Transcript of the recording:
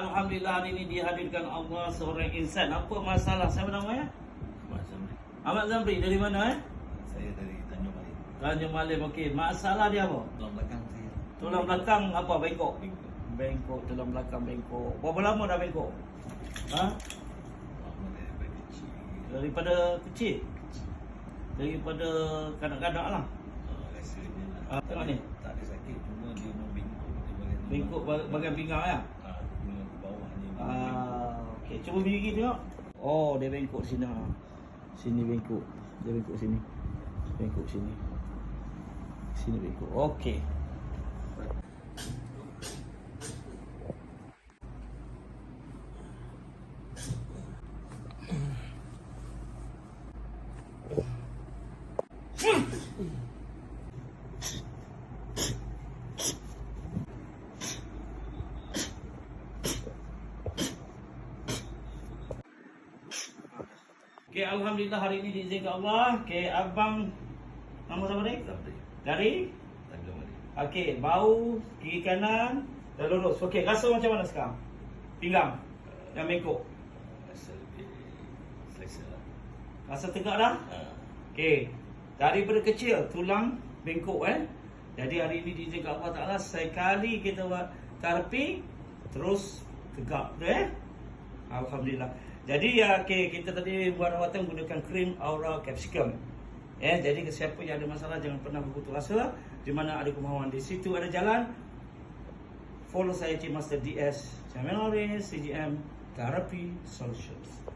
Alhamdulillah hari ini dihadirkan Allah seorang insan. Apa masalah? Siapa namanya? Ahmad Zamri. Ahmad Zamri. Dari mana Saya dari Tanjung Malik. Tanjung Malim. Okey. Masalah dia apa? Tulang belakang saya. Tulang belakang apa? Bengkok. Bengkok. Bengkok. Tulang belakang bengkok. Berapa lama dah bengkok? Ha? Lama daripada kecil. Daripada kecil? Daripada kanak-kanak lah. Rasanya lah. Tengok ni. Tak ada sakit. Cuma dia membengkok. Dia bagian Bengkok bagian pinggang ya? Punya ke bawah ni. Okey. Cuba gigi tengok. Oh, dia bengkok sini. Sini bengkok. Dia bengkok sini. Bengkok sini. Sini bengkok. Okey. Okey, alhamdulillah hari ini diizinkan Allah. Okey, abang nama siapa ni? Zamri. Dari? Tanjung Malik. Okey, bau kiri kanan dah lurus. Okey, rasa macam mana sekarang? Pinggang yang bengkok. Rasa lebih selesa lah. Rasa tegak dah? Okey. Daripada kecil tulang bengkok Jadi hari ini diizinkan Allah Taala sekali kita buat terapi terus tegak Alhamdulillah. Jadi kita tadi buat rawatan menggunakan krim Aura Capsicum. Jadi siapa yang ada masalah jangan pernah berputus asa. Di mana ada kemahuan di situ ada jalan. Follow saya Cik Master DS Channel CGM Therapy Solutions.